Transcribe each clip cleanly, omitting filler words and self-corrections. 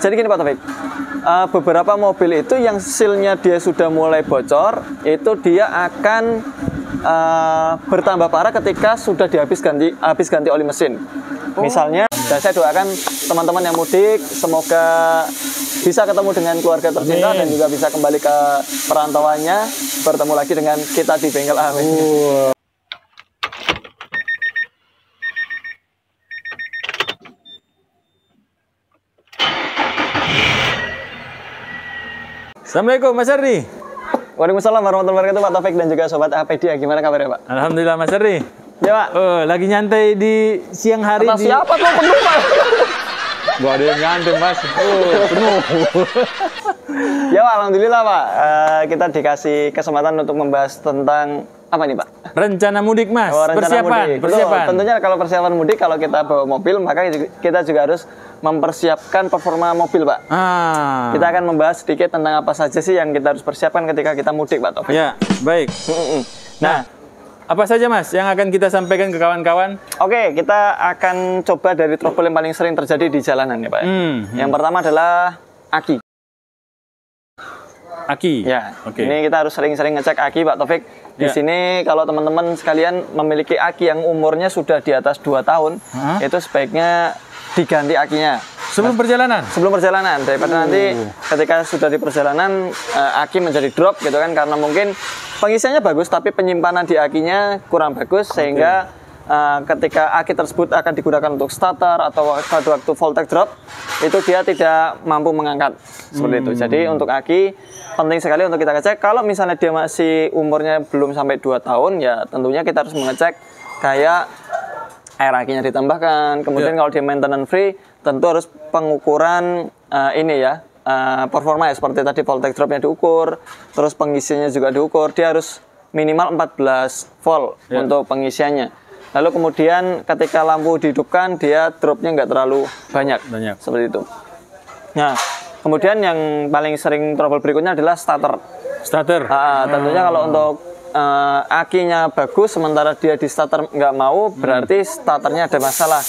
Jadi gini Pak Taufik, beberapa mobil itu yang sealnya dia sudah mulai bocor, itu dia akan bertambah parah ketika sudah habis ganti oli mesin. Misalnya, dan saya doakan teman-teman yang mudik semoga bisa ketemu dengan keluarga tercinta dan juga bisa kembali ke perantauannya, bertemu lagi dengan kita di bengkel. Amin. Assalamualaikum Mas Ardi. Waalaikumsalam warahmatullahi wabarakatuh Pak Taufik dan juga Sobat Apedia. Gimana kabarnya Pak? Alhamdulillah Mas Ardi. Ya Pak. Lagi nyantai di siang hari. Atas siapa tuh penuh Pak? Gak ada yang nyantai Mas. Penuh. Ya Pak, Alhamdulillah Pak. Kita dikasih kesempatan untuk membahas tentang apa nih Pak? Rencana mudik Mas. Persiapan. Mudik. Persiapan. Betul, tentunya kalau persiapan mudik, kalau kita bawa mobil maka kita juga harus mempersiapkan performa mobil Pak. Kita akan membahas sedikit tentang apa saja sih yang kita harus persiapkan ketika kita mudik Pak Taufik. Ya, baik. Nah, apa saja Mas yang akan kita sampaikan ke kawan-kawan? Oke, kita akan coba dari trouble yang paling sering terjadi di jalanan ya Pak. Yang pertama adalah aki. Aki. Ya, Ini kita harus sering-sering ngecek aki Pak Taufik. Di sini kalau teman-teman sekalian memiliki aki yang umurnya sudah di atas 2 tahun, itu sebaiknya diganti akinya. Sebelum perjalanan? Sebelum perjalanan, daripada nanti ketika sudah di perjalanan aki menjadi drop gitu kan, karena mungkin pengisiannya bagus tapi penyimpanan di akinya kurang bagus sehingga ketika aki tersebut akan digunakan untuk starter atau pada waktu voltage drop itu dia tidak mampu mengangkat seperti itu. Jadi untuk aki penting sekali untuk kita cek. Kalau misalnya dia masih umurnya belum sampai 2 tahun ya tentunya kita harus mengecek kayak air akinya ditambahkan. Kemudian kalau dia maintenance free tentu harus pengukuran performa ya, seperti tadi voltage dropnya diukur, terus pengisiannya juga diukur. Dia harus minimal 14 volt untuk pengisiannya. Lalu kemudian ketika lampu dihidupkan dia dropnya nggak terlalu banyak seperti itu. Nah kemudian yang paling sering trouble berikutnya adalah starter. Tentunya kalau untuk akinya bagus sementara dia di starter nggak mau, berarti starternya ada masalah.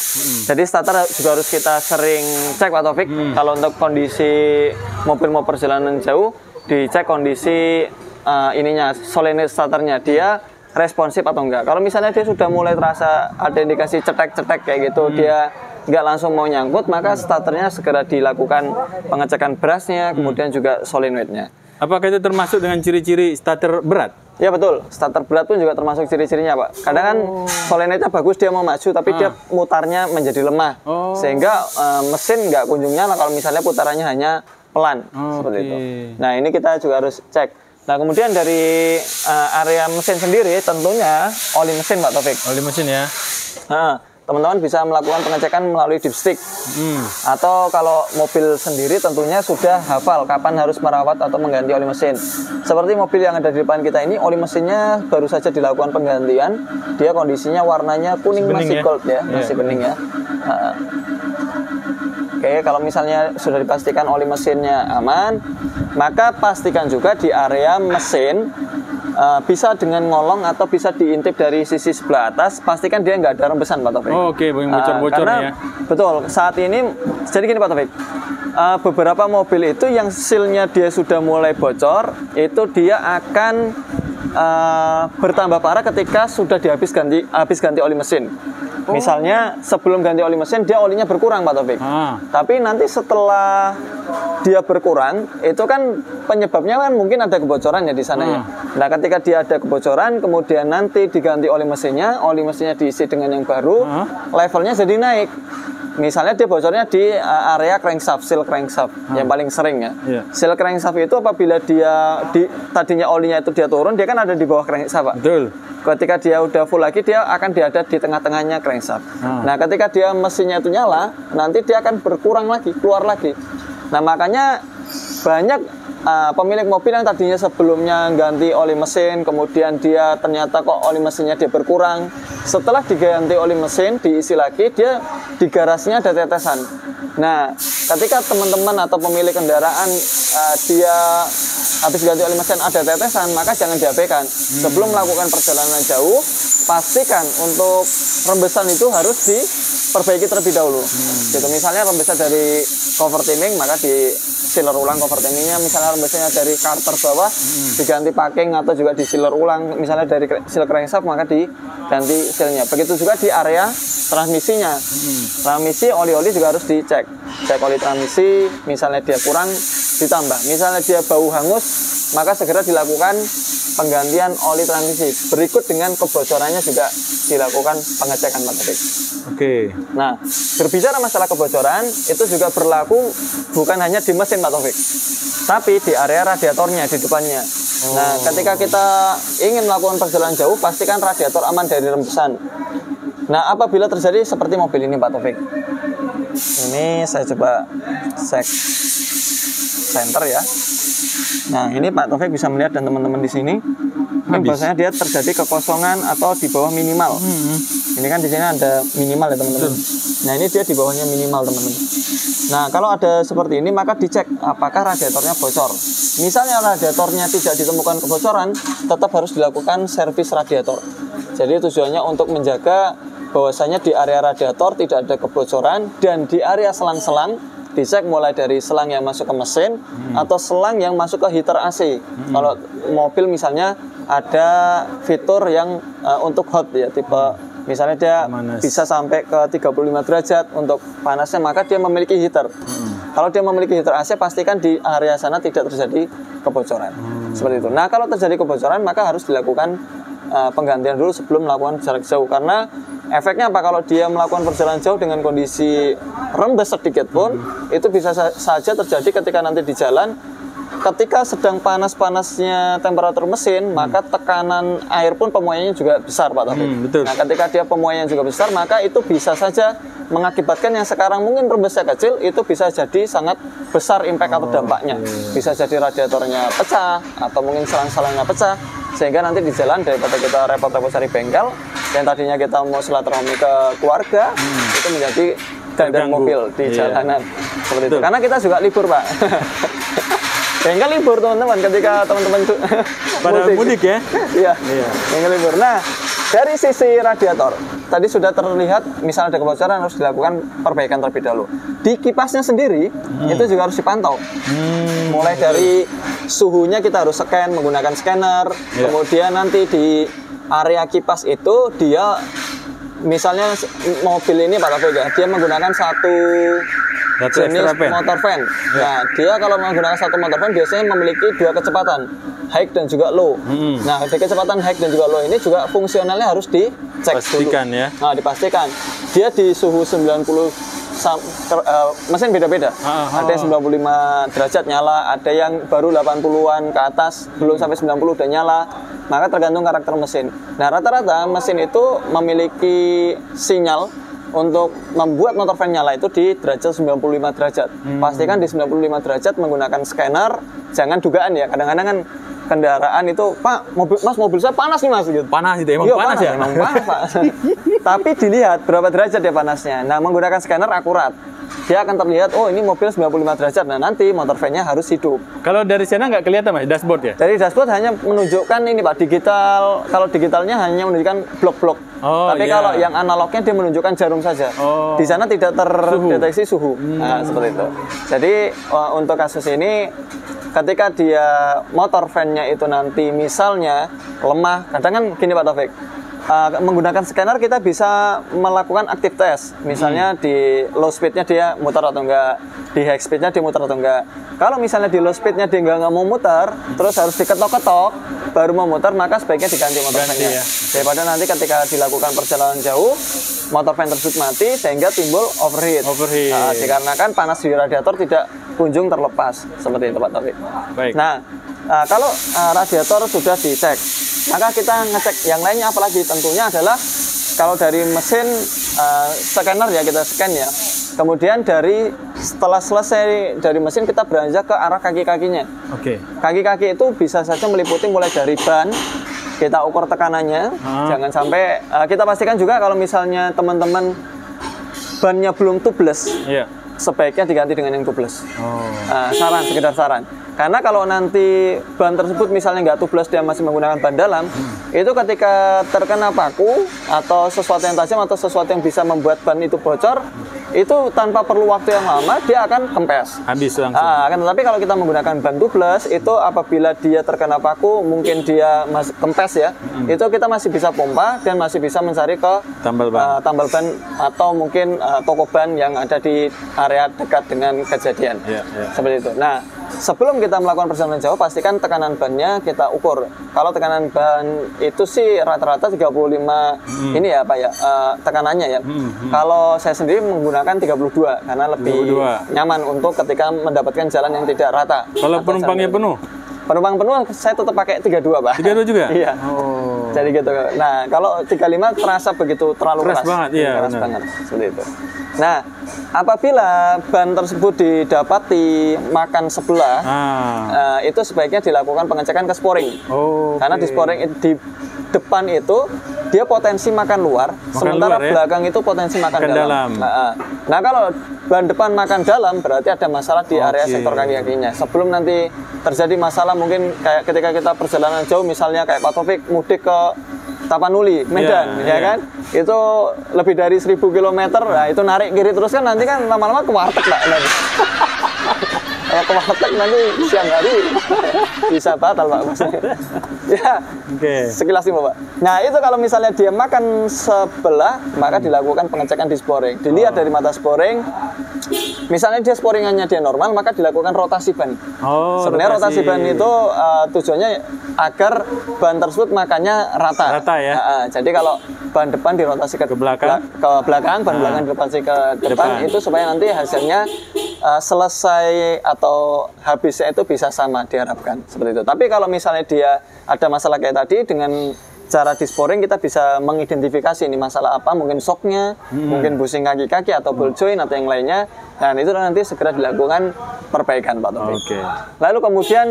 Jadi starter juga harus kita sering cek Pak Taufik. Kalau untuk kondisi mobil mau perjalanan jauh, dicek kondisi solenoid starternya, dia responsif atau enggak. Kalau misalnya dia sudah mulai terasa ada indikasi cetek-cetek kayak gitu, dia nggak langsung mau nyangkut, maka starternya segera dilakukan pengecekan brusnya, kemudian juga solenoidnya. Apakah itu termasuk dengan ciri-ciri starter berat? Ya betul, starter berat pun juga termasuk ciri-cirinya Pak. Kadang kan solenoidnya bagus, dia mau maju tapi dia mutarnya menjadi lemah, sehingga mesin nggak kunjung nyala kalau misalnya putarannya hanya pelan seperti itu. Nah ini kita juga harus cek. Nah kemudian dari area mesin sendiri tentunya oli mesin Pak Taufik. Oli mesin ya. Teman-teman bisa melakukan pengecekan melalui dipstick. Atau kalau mobil sendiri tentunya sudah hafal kapan harus merawat atau mengganti oli mesin. Seperti mobil yang ada di depan kita ini, oli mesinnya baru saja dilakukan penggantian. Dia kondisinya warnanya kuning, masih gold ya, masih bening ya. Oke, kalau misalnya sudah dipastikan oli mesinnya aman, maka pastikan juga di area mesin bisa dengan ngolong atau bisa diintip dari sisi sebelah atas, pastikan dia nggak ada rembesan Pak Taufik. Oke, bocor-bocor ya. Betul, saat ini jadi gini Pak Taufik, beberapa mobil itu yang sealnya dia sudah mulai bocor, itu dia akan bertambah parah ketika sudah habis ganti oli mesin. Misalnya sebelum ganti oli mesin dia olinya berkurang Pak Taufik. Tapi nanti setelah dia berkurang itu kan penyebabnya kan mungkin ada kebocoran ya di sana ya. Nah ketika dia ada kebocoran kemudian nanti diganti oli mesinnya diisi dengan yang baru, levelnya jadi naik. Misalnya dia bocornya di area crankshaft, seal crankshaft yang paling sering ya. Seal crankshaft itu apabila dia tadinya olinya itu dia turun, dia kan ada di bawah crankshaft Pak. Betul. Ketika dia udah full lagi, dia akan ada di tengah-tengahnya crankshaft. Nah ketika dia mesinnya itu nyala, nanti dia akan berkurang lagi, keluar lagi. Nah makanya banyak pemilik mobil yang tadinya sebelumnya ganti oli mesin, kemudian dia ternyata kok oli mesinnya dia berkurang. Setelah diganti oli mesin, diisi lagi, dia di garasinya ada tetesan. Nah, ketika teman-teman atau pemilik kendaraan dia habis ganti oli mesin ada tetesan, maka jangan diabaikan. Sebelum melakukan perjalanan jauh, pastikan untuk rembesan itu harus diperbaiki terlebih dahulu. Gitu. Misalnya rembesan dari cover timing, maka di sealer ulang cover timingnya. Misalnya rembesannya dari karter bawah, diganti packing atau juga di sealer ulang. Misalnya dari seal crankshaft, maka diganti sealnya. Begitu juga di area transmisinya. Transmisi oli-oli juga harus dicek. Cek oli transmisi, misalnya dia kurang ditambah. Misalnya dia bau hangus, maka segera dilakukan penggantian oli transmisi. Berikut dengan kebocorannya juga dilakukan pengecekan Pak Taufik. Oke. Nah, berbicara masalah kebocoran, itu juga berlaku bukan hanya di mesin Pak Taufik, tapi di area radiatornya, di depannya. Nah, ketika kita ingin melakukan perjalanan jauh, pastikan radiator aman dari rembesan. Nah, apabila terjadi seperti mobil ini Pak Taufik, ini saya coba cek center ya. Nah, ini Pak Taufik bisa melihat dan teman-teman di sini, ini biasanya dia terjadi kekosongan atau di bawah minimal. Ini kan di sini ada minimal ya teman-teman. Nah, ini dia di bawahnya minimal teman-teman. Nah, kalau ada seperti ini maka dicek apakah radiatornya bocor. Misalnya radiatornya tidak ditemukan kebocoran, tetap harus dilakukan servis radiator. Jadi tujuannya untuk menjaga bahwasanya di area radiator tidak ada kebocoran, dan di area selang-selang dicek mulai dari selang yang masuk ke mesin atau selang yang masuk ke heater AC. Kalau mobil misalnya ada fitur yang untuk hot ya, tipe misalnya dia bisa sampai ke 35 derajat untuk panasnya, maka dia memiliki heater. Kalau dia memiliki heater AC, pastikan di area sana tidak terjadi kebocoran. Seperti itu. Nah, kalau terjadi kebocoran maka harus dilakukan penggantian dulu sebelum melakukan jarak jauh, karena efeknya apa kalau dia melakukan perjalanan jauh dengan kondisi rembes sedikit pun, itu bisa saja terjadi ketika nanti di jalan, ketika sedang panas-panasnya temperatur mesin, maka tekanan air pun pemuaiannya juga besar Pak Taufik. Nah, ketika dia pemuaiannya juga besar, maka itu bisa saja mengakibatkan yang sekarang mungkin rembesnya kecil, itu bisa jadi sangat besar impact atau dampaknya. Bisa jadi radiatornya pecah atau mungkin selang-selangnya pecah, sehingga nanti di jalan daripada kita repot-repot cari bengkel, yang tadinya kita mau silaturahmi ke keluarga, itu menjadi dandan mobil di jalanan. Seperti itu. Karena kita juga libur Pak. Bengkel libur teman-teman ketika teman-teman itu pada mudik ya. Iya. Bengkel libur. Nah, dari sisi radiator tadi sudah terlihat misalnya ada kebocoran, harus dilakukan perbaikan terlebih dahulu. Di kipasnya sendiri itu juga harus dipantau. Mulai dari suhunya kita harus scan menggunakan scanner. Kemudian nanti di area kipas itu dia misalnya mobil ini Pak Taufik ya, dia menggunakan satu jenis motor fan. Nah, dia kalau menggunakan satu motor fan biasanya memiliki dua kecepatan, high dan juga low. Nah, di kecepatan high dan juga low ini juga fungsionalnya harus dicek pastikan dulu. Ya. Nah, dipastikan. Dia di suhu 90 mesin beda-beda. Ada yang 95 derajat nyala, ada yang baru 80-an ke atas, belum sampai 90 udah nyala. Maka tergantung karakter mesin. Nah, rata-rata mesin itu memiliki sinyal untuk membuat motor fan nyala itu di derajat 95 derajat. Pastikan di 95 derajat menggunakan scanner, jangan dugaan ya. Kadang-kadang kan kendaraan itu, Pak, mobil saya panas nih Mas gitu. Panas itu emang panas ya? Emang panas Pak. Tapi dilihat berapa derajat dia panasnya. Nah, menggunakan scanner akurat. Dia akan terlihat, oh ini mobil 95 derajat. Nah, nanti motor fan-nya harus hidup. Kalau dari sana nggak kelihatan Mas, dashboard ya? Dari dashboard hanya menunjukkan ini Pak, digital. Kalau digitalnya hanya menunjukkan blok-blok. Tapi kalau yang analognya dia menunjukkan jarum saja. Di sana tidak terdeteksi suhu. Nah, seperti itu. Jadi untuk kasus ini, ketika dia motor fan-nya itu nanti misalnya lemah, kadang kan gini Pak Taufik, menggunakan scanner kita bisa melakukan active test. Misalnya di low speednya dia muter atau enggak, di high speednya dia muter atau enggak. Kalau misalnya di low speednya dia enggak mau muter, terus harus diketok-ketok baru mau muter, maka sebaiknya diganti motor fan-nya. Daripada nanti ketika dilakukan perjalanan jauh, motor fan tersebut mati sehingga timbul overheat. Dikarenakan panas di radiator tidak kunjung terlepas. Seperti itu Pak Taufik. Baik. Nah, kalau radiator sudah dicek, maka kita ngecek yang lainnya, apalagi tentunya adalah kalau dari mesin scanner ya, kita scan ya. Kemudian setelah selesai dari mesin, kita beranjak ke arah kaki-kakinya. Kaki-kaki itu bisa saja meliputi mulai dari ban, kita ukur tekanannya, jangan sampai kita pastikan juga kalau misalnya teman-teman bannya belum tubeless, sebaiknya diganti dengan yang tubeless. Oh. Saran, sekedar saran. Karena kalau nanti ban tersebut misalnya nggak tubeless, dia masih menggunakan ban dalam, itu ketika terkena paku atau sesuatu yang tajam atau sesuatu yang bisa membuat ban itu bocor, itu tanpa perlu waktu yang lama dia akan kempes. Habis langsung. Tetapi kalau kita menggunakan ban tubeless, itu apabila dia terkena paku, mungkin dia masih kempes ya, itu kita masih bisa pompa dan masih bisa mencari ke Tambal ban. Atau mungkin toko ban yang ada di area dekat dengan kejadian. Seperti itu. Nah, sebelum kita melakukan perjalanan jauh, pastikan tekanan bannya kita ukur. Kalau tekanan ban itu sih rata-rata 35 ini ya Pak ya, tekanannya ya. Kalau saya sendiri menggunakan 32 karena lebih nyaman untuk ketika mendapatkan jalan yang tidak rata. Kalau penumpangnya penuh? Penumpang penuh saya tetap pakai 32 Pak. 32 juga? Iya. Oh. Jadi gitu. Nah, kalau 35 terasa begitu terlalu keras. Keras banget, iya. Keras banget, seperti itu. Nah, apabila ban tersebut didapati makan sebelah, itu sebaiknya dilakukan pengecekan ke sporing. Karena di sporing di depan itu dia potensi makan luar, sementara luar, ya? Belakang itu potensi makan dalam. Nah, kalau ban depan makan dalam berarti ada masalah di area sektor kaki-kakinya. Sebelum nanti terjadi masalah mungkin kayak ketika kita perjalanan jauh, misalnya kayak Pak Taufik mudik ke Tapanuli, Medan, ya kan? Itu lebih dari 1000 km, nah itu narik kiri terus kan nanti kan lama-lama ke warteg Pak. Kalau ke warteg nanti siang hari bisa batal Pak maksudnya. Ya, sekilas ini Pak. Nah itu kalau misalnya dia makan sebelah, maka dilakukan pengecekan di sporing. Dilihat dari mata sporing, misalnya dia sporingannya dia normal, maka dilakukan rotasi ban. Sebenarnya rotasi ban itu tujuannya agar ban tersebut makannya rata. Ya. Jadi kalau ban depan dirotasi ke belakang, ban belakang dirotasi ke depan, itu supaya nanti hasilnya selesai atau habisnya itu bisa sama diharapkan seperti itu. Tapi kalau misalnya dia ada masalah kayak tadi, dengan cara di sporing kita bisa mengidentifikasi ini masalah apa, mungkin shocknya, mungkin busing kaki-kaki atau ball joint atau yang lainnya. Dan itu nanti segera dilakukan perbaikan Pak Taufik. Lalu kemudian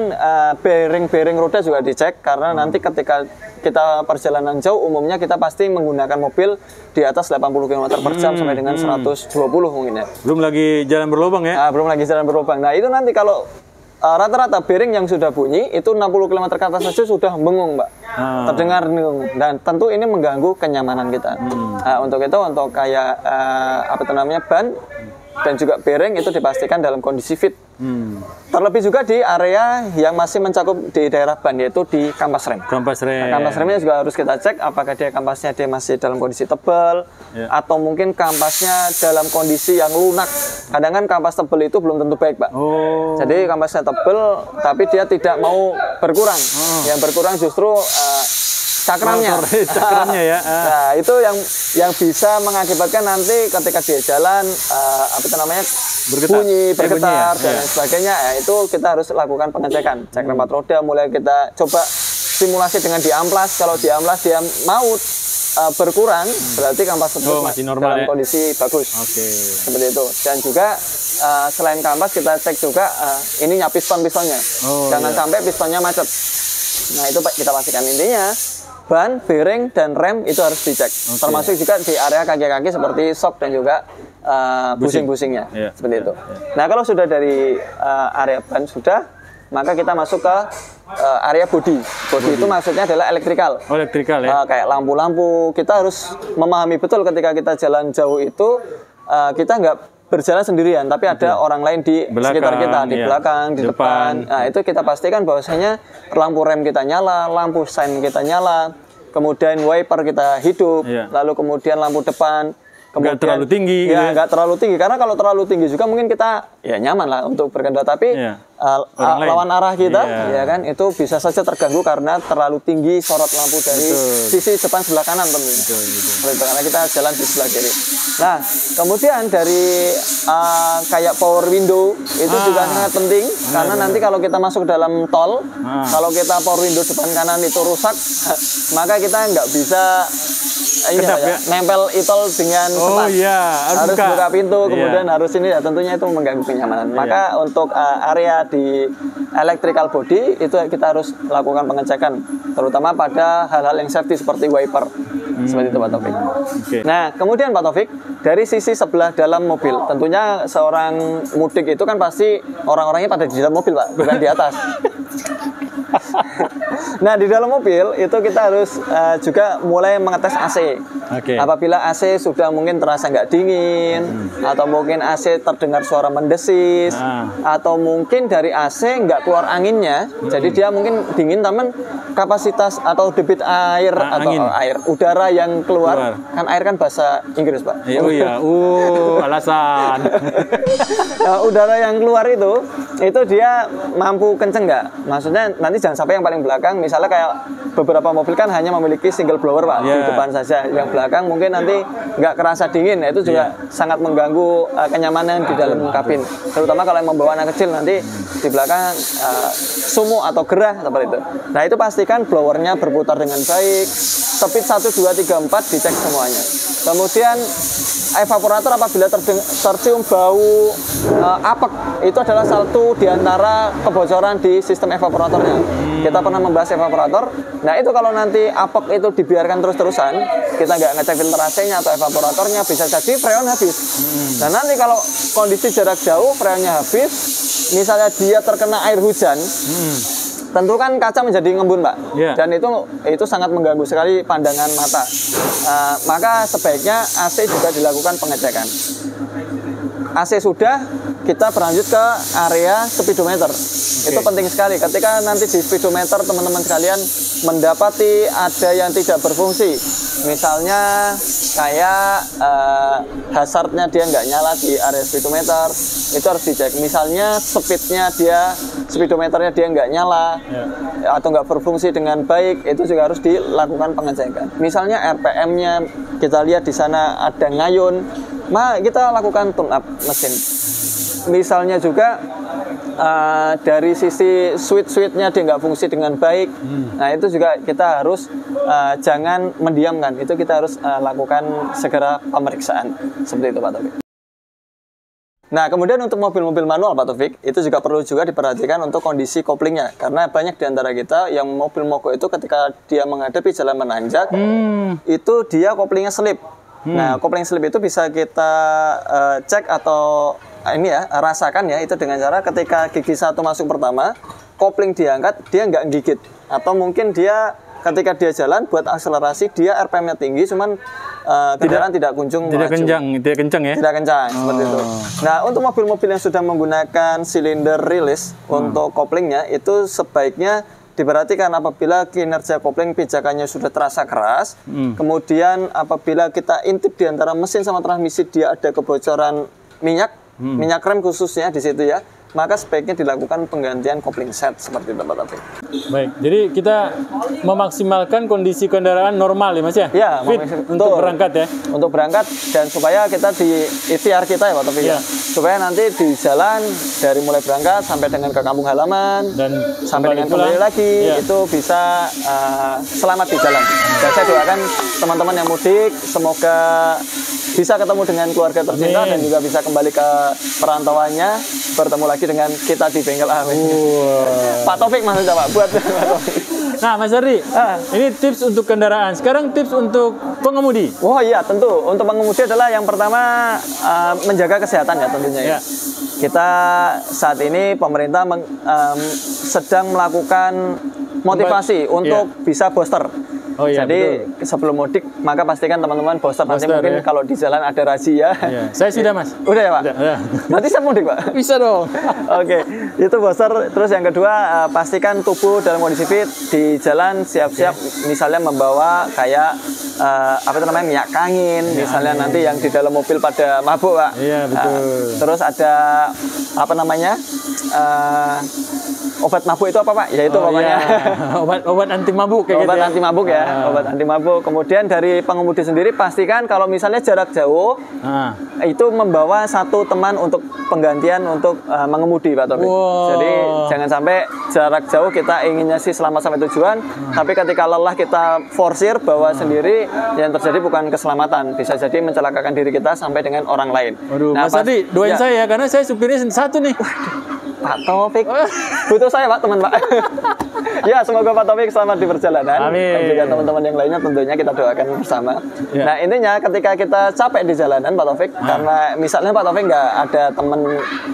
bearing roda juga dicek, karena nanti ketika kita perjalanan jauh umumnya kita pasti menggunakan mobil di atas 80 km per jam sampai dengan 120 mungkin ya. Belum lagi jalan berlubang ya? Belum lagi jalan berlubang. Nah itu nanti kalau rata-rata bearing yang sudah bunyi itu 60 km ke atas saja sudah bengung Mbak, terdengar dengung, dan tentu ini mengganggu kenyamanan kita. Untuk itu, untuk kayak ban dan juga bearing itu dipastikan dalam kondisi fit. Terlebih juga di area yang masih mencakup di daerah ban, yaitu di kampas rem. Kampas remnya juga harus kita cek apakah kampasnya masih dalam kondisi tebal, atau mungkin kampasnya dalam kondisi yang lunak. Kadang kan kampas tebal itu belum tentu baik Pak. Jadi kampasnya tebal tapi dia tidak mau berkurang. Yang berkurang justru cakramnya ya. Nah itu yang bisa mengakibatkan nanti ketika dia jalan bunyi, bergetar dan lain sebagainya. Itu kita harus lakukan pengecekan, cek remat roda, mulai kita coba simulasi dengan di amplas. Kalau di amplas dia mau berkurang, berarti kampas tersebut masih normal, dalam kondisi bagus. Seperti itu. Dan juga selain kampas kita cek juga ininya pistonnya. Jangan sampai pistonnya macet. Nah itu kita pastikan. Intinya ban, bearing, dan rem itu harus dicek. Termasuk juga di area kaki-kaki seperti shock dan juga busing-busingnya. Seperti itu. Nah kalau sudah dari area ban sudah, maka kita masuk ke area bodi. Bodi itu maksudnya adalah elektrikal. Elektrikal ya. Kayak lampu-lampu. Kita harus memahami betul ketika kita jalan jauh itu kita nggak berjalan sendirian, tapi ada orang lain di sekitar kita, di belakang, di depan. Nah, itu kita pastikan bahwasanya lampu rem kita nyala, lampu sein kita nyala, kemudian wiper kita hidup, lalu kemudian lampu depan. Kemudian, nggak terlalu tinggi. Ya, nggak terlalu tinggi, karena kalau terlalu tinggi juga mungkin kita ya nyaman lah untuk berkendara, tapi lawan arah kita, ya kan, itu bisa saja terganggu karena terlalu tinggi sorot lampu dari sisi depan sebelah kanan tentunya. Karena kita jalan di sebelah kiri. Nah, kemudian dari kayak power window itu juga sangat penting, karena nanti kalau kita masuk dalam tol, kalau kita power window depan kanan itu rusak, maka kita nggak bisa nempel itol dengan tepat. Harus buka pintu, kemudian harus ini, ya tentunya itu mengganggu kenyamanan. Maka untuk area di electrical body itu kita harus lakukan pengecekan, terutama pada hal-hal yang safety seperti wiper. Seperti itu Pak Taufik. Nah, kemudian Pak Taufik, dari sisi sebelah dalam mobil, tentunya seorang mudik itu kan pasti orang-orangnya pada di dalam mobil Pak, bukan di atas. Nah, di dalam mobil itu kita harus juga mulai mengetes AC. Apabila AC sudah mungkin terasa nggak dingin, atau mungkin AC terdengar suara mendesis, atau mungkin dari AC nggak keluar anginnya, jadi dia mungkin dingin, teman kapasitas atau debit air atau air udara yang keluar, kan air kan bahasa Inggris Pak. Oh iya, alasan. Udara yang keluar itu dia mampu kenceng nggak? Maksudnya nanti jangan sampai yang paling belakang, misalnya kayak beberapa mobil kan hanya memiliki single blower Pak, di depan saja. Yang belakang mungkin nanti nggak kerasa dingin, nah, itu juga sangat mengganggu kenyamanan di dalam kabin. Terutama kalau yang membawa anak kecil, nanti di belakang sumuk atau gerah seperti itu. Nah, itu pastikan blowernya berputar dengan baik, speed 1, 2, 3, 4 dicek semuanya. Kemudian evaporator apabila tercium bau apek, itu adalah satu di antara kebocoran di sistem evaporatornya. Kita pernah membahas evaporator. Nah, itu kalau nanti apek itu dibiarkan terus-terusan, kita nggak ngecek filter AC-nya atau evaporatornya, bisa jadi freon habis. Nah, nanti kalau kondisi jarak jauh freonnya habis, misalnya dia terkena air hujan, tentu kan kaca menjadi ngembun Pak, dan itu sangat mengganggu sekali pandangan mata. Maka sebaiknya AC juga dilakukan pengecekan. AC sudah, kita berlanjut ke area speedometer. Itu penting sekali. Ketika nanti di speedometer teman-teman sekalian mendapati ada yang tidak berfungsi, misalnya kayak hazardnya dia nggak nyala di area speedometer, itu harus dicek. Misalnya speedometernya dia nggak nyala atau nggak berfungsi dengan baik, itu juga harus dilakukan pengecekan. Misalnya RPM-nya kita lihat di sana ada ngayun, kita lakukan tune up mesin. Misalnya juga dari sisi switch-switchnya dia nggak fungsi dengan baik, nah itu juga kita harus jangan mendiamkan, itu kita harus lakukan segera pemeriksaan. Seperti itu Pak Taufik. Nah, kemudian untuk mobil-mobil manual Pak Taufik, itu juga perlu juga diperhatikan untuk kondisi koplingnya, karena banyak di antara kita yang mobil mogok itu ketika dia menghadapi jalan menanjak, itu dia koplingnya selip. Nah, kopling slip itu bisa kita cek atau rasakan ya, itu dengan cara ketika gigi 1 masuk pertama, kopling diangkat, dia nggak gigit. Atau mungkin dia ketika dia jalan buat akselerasi, dia RPM-nya tinggi, cuman kendaraan tidak kunjung tidak maju. Tidak kencang ya? Tidak kencang, seperti itu. Nah, untuk mobil-mobil yang sudah menggunakan silinder release untuk koplingnya, itu sebaiknya diperhatikan apabila kinerja kopling pijakannya sudah terasa keras, kemudian apabila kita intip di antara mesin sama transmisi dia ada kebocoran minyak rem khususnya di situ ya, maka sebaiknya dilakukan penggantian kopling set seperti itu Pak Taufik. Baik, jadi kita memaksimalkan kondisi kendaraan normal ya Mas ya? Ya, fit untuk berangkat ya? Untuk berangkat, dan supaya kita di ikhtiar kita ya Pak Taufik ya, supaya nanti di jalan dari mulai berangkat sampai dengan ke kampung halaman dan sampai dengan kembali lagi itu bisa selamat di jalan. Dan saya doakan teman-teman yang mudik semoga bisa ketemu dengan keluarga tercinta dan juga bisa kembali ke perantauannya, bertemu lagi dengan kita di bengkel Amin. Pak Taufik maksudnya Pak, buat Pak Taufik. Nah Mas Ardi, ini tips untuk kendaraan. Sekarang tips untuk pengemudi. Oh iya, tentu. Untuk pengemudi adalah yang pertama menjaga kesehatan ya tentunya ya. Kita saat ini pemerintah sedang melakukan motivasi untuk bisa booster. Oh, iya, jadi betul. Sebelum mudik maka pastikan teman-teman booster nanti mungkin kalau di jalan ada razia. Saya sudah Mas. Udah ya Pak? Udah. Nanti saya mudik Pak? Bisa dong. Oke, itu booster. Terus yang kedua pastikan tubuh dalam kondisi fit di jalan, siap-siap misalnya membawa kayak minyak angin, misalnya nanti yang di dalam mobil pada mabuk Pak. Iya betul. Terus ada obat mabuk itu apa Pak? Ya itu pokoknya obat anti mabuk kayak obat gitu. Anti mabuk ya, obat anti mabuk. Kemudian dari pengemudi sendiri pastikan kalau misalnya jarak jauh itu membawa satu teman untuk penggantian untuk mengemudi Pak Taufik. Jadi jangan sampai jarak jauh kita inginnya sih selamat sampai tujuan, tapi ketika lelah kita forsir bawa sendiri, yang terjadi bukan keselamatan, bisa jadi mencelakakan diri kita sampai dengan orang lain. Waduh, Mas Adi, doain saya karena saya supirnya satu nih. Pak Taufik butuh saya Pak, teman Pak. Ya, semoga Pak Taufik selamat di perjalanan. Amin. Dan juga teman-teman yang lainnya tentunya kita doakan bersama. Ya. Nah, intinya ketika kita capek di jalanan Pak Taufik, karena misalnya Pak Taufik nggak ada teman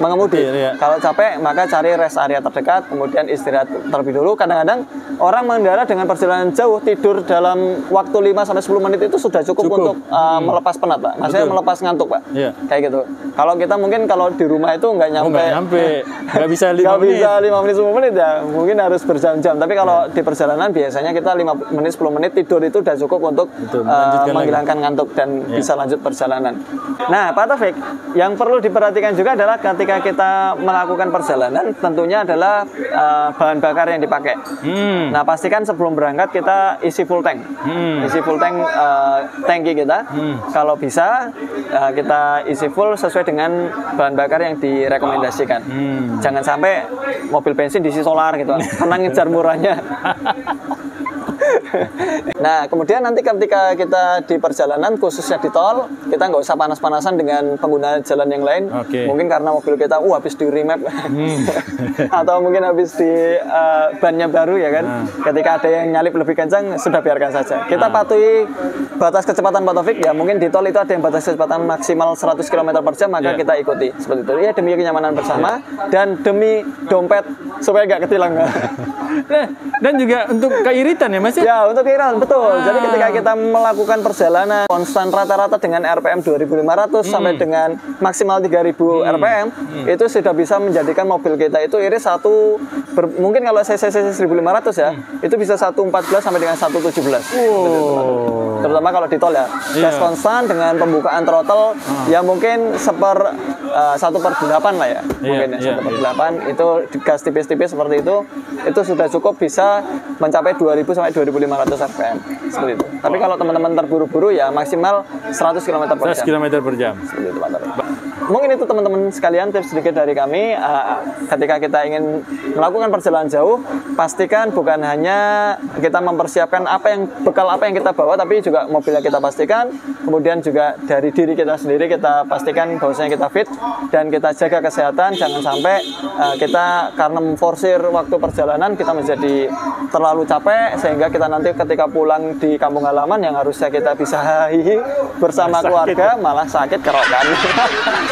mengemudi. Iya. Kalau capek, maka cari rest area terdekat, kemudian istirahat terlebih dulu. Kadang-kadang orang mengendara dengan perjalanan jauh, tidur dalam waktu 5-10 menit itu sudah cukup. Untuk melepas penat Pak. Maksudnya melepas ngantuk Pak. Iya. Kayak gitu. Kalau kita mungkin kalau di rumah itu nggak nyampe. Nggak bisa 5 Nggak menit. bisa 5 menit 10 menit ya. Mungkin harus berjam-jam. Tapi kalau di perjalanan biasanya kita 5 menit 10 menit tidur itu udah cukup untuk menghilangkan ngantuk dan bisa lanjut perjalanan. Nah, Pak Taufik, yang perlu diperhatikan juga adalah ketika kita melakukan perjalanan tentunya adalah bahan bakar yang dipakai. Nah, pastikan sebelum berangkat kita isi full tank. Isi full tank tangki kita. Kalau bisa kita isi full sesuai dengan bahan bakar yang direkomendasikan. Jangan sampai mobil bensin diisi solar gitu, karena ngejar murahnya. Nah, kemudian nanti ketika kita di perjalanan, khususnya di tol, kita nggak usah panas-panasan dengan pengguna jalan yang lain. Mungkin karena mobil kita habis di remap atau mungkin habis di bannya baru ya kan. Ketika ada yang nyalip lebih kencang, sudah biarkan saja. Kita patuhi batas kecepatan Pak Taufik ya. Mungkin di tol itu ada yang batas kecepatan maksimal 100 km/jam, maka kita ikuti seperti itu. Ya, demi kenyamanan bersama dan demi dompet supaya nggak ketilang. Dan juga untuk keiritan ya Mas ya? Ya, untuk keiritan, betul. Jadi ketika kita melakukan perjalanan konstan rata-rata dengan RPM 2.500 sampai dengan maksimal 3.000 RPM, itu sudah bisa menjadikan mobil kita itu iris mungkin kalau cc 1.500 ya, itu bisa 1.14 sampai dengan 1.17. Terutama kalau di tol ya. Gas konstan dengan pembukaan throttle ya mungkin 1/8 lah ya. Mungkin ya 1/8 itu gas tipis-tipis seperti itu sudah cukup bisa mencapai 2.000 sampai 2.500 RPM seperti itu. Tapi kalau teman-teman terburu-buru ya maksimal 100 km/jam. 100 km/jam. Seperti itu Pak Taufik. Mungkin itu teman-teman sekalian tips sedikit dari kami ketika kita ingin melakukan perjalanan jauh, pastikan bukan hanya kita mempersiapkan bekal apa yang kita bawa, tapi juga mobilnya kita pastikan, kemudian juga dari diri kita sendiri kita pastikan bahwasanya kita fit dan kita jaga kesehatan. Jangan sampai kita karena memforsir waktu perjalanan kita menjadi terlalu capek sehingga kita nanti ketika pulang di kampung halaman yang harusnya kita bisa hihi bersama keluarga malah sakit kerokan.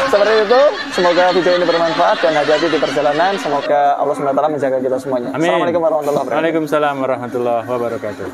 Seperti itu, semoga video ini bermanfaat dan hati-hati di perjalanan. Semoga Allah SWT menjaga kita semuanya. Amin. Assalamualaikum warahmatullahi wabarakatuh. Waalaikumsalam warahmatullahi wabarakatuh.